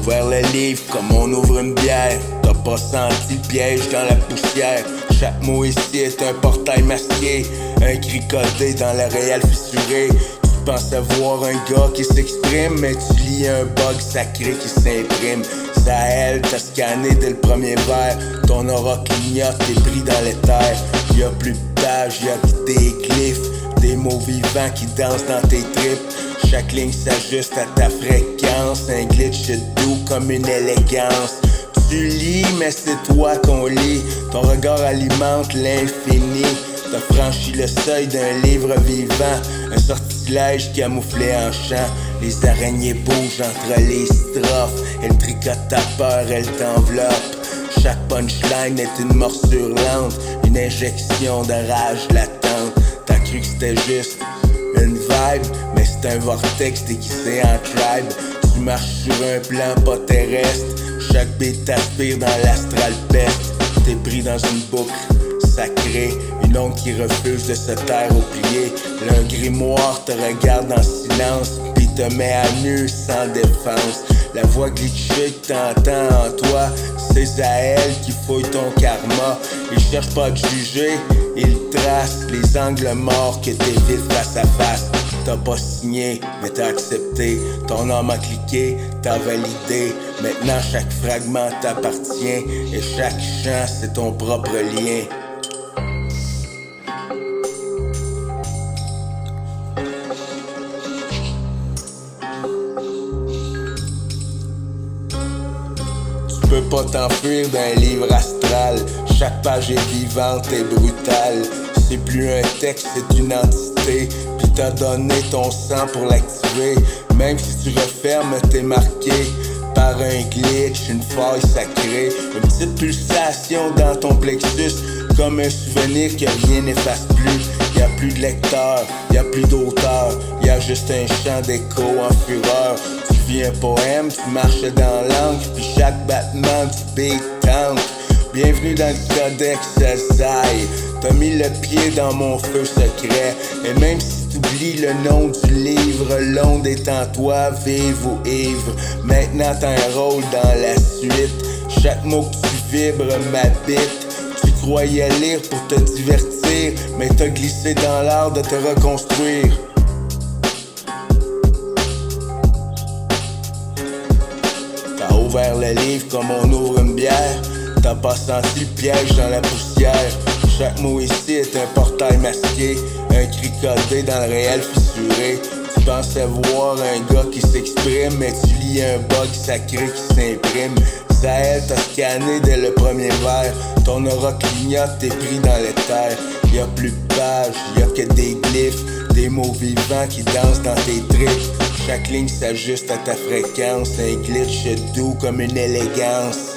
ouvert le livre comme on ouvre une bière. T'as pas senti le piège dans la poussière. Chaque mot ici est un portail masqué, un cri codé dans le réel fissuré. Tu penses voir un gars qui s'exprime, mais tu lis un bug sacré qui s'imprime. Sahel t'a scanné dès le premier vers. Ton aura clignote, t'es pris dans l'éther. Y'a plus de pages, y'a que des glyphes, des mots vivants qui dansent dans tes tripes. Chaque ligne s'ajuste à ta fréquence, un glitch doux comme une élégance. Tu lis, mais c'est toi qu'on lit. Ton regard alimente l'infini. T'as franchi le seuil d'un livre vivant, un sortilège camouflé en chant. Les araignées bougent entre les strophes, elles tricotent ta peur, elles t'enveloppent. Chaque punchline est une morsure lente, une injection de rage latente. T'as cru que c'était juste une vibe, mais c'est un vortex déguisé en tribe. Tu marches sur un plan pas terrestre, chaque beat t'aspire dans l'astral peste. T'es pris dans une boucle sacrée, une onde qui refuse de se taire au plié. Un grimoire te regarde en silence, puis te met à nu sans défense. La voix glitchée que t'entends en toi, c'est à elle qui fouille ton karma. Il cherche pas à te juger, il trace les angles morts que t'évites face à face. T'as pas signé, mais t'as accepté. Ton âme a cliqué, t'as validé. Maintenant chaque fragment t'appartient, et chaque chant c'est ton propre lien. Tu peux pas t'enfuir d'un livre astral. Chaque page est vivante et brutale. C'est plus un texte, c'est une entité. Puis t'as donné ton sang pour l'activer. Même si tu refermes, t'es marqué par un glitch, une faille sacrée. Une petite pulsation dans ton plexus, comme un souvenir que rien n'efface plus. Y'a plus de lecteur, y'a plus d'auteur, y'a juste un chant d'écho en fureur. Tu vis un poème, tu marches dans l'encre, puis chaque battement du beat tank. Bienvenue dans le codex Sezai. T'as mis le pied dans mon feu secret. Et même si t'oublies le nom du livre, l'onde est en toi, vive ou ivre. Maintenant t'as un rôle dans la suite. Chaque mot que tu vibres m'habite. Tu croyais lire pour te divertir, mais t'as glissé dans l'art de te reconstruire. T'as ouvert le livre comme on ouvre une bière. T'as pas senti le piège dans la poussière. Chaque mot ici est un portail masqué, un cri codé dans le réel fissuré. Tu pensais voir un gars qui s'exprime, mais tu lis un bug sacré qui s'imprime. Sahel t'a scanné dès le premier vers. Ton aura clignote, t'es pris dans l'éther. Y'a plus de pages, y'a que des glyphes, des mots vivants qui dansent dans tes tripes. Chaque ligne s'ajuste à ta fréquence, un glitch doux comme une élégance.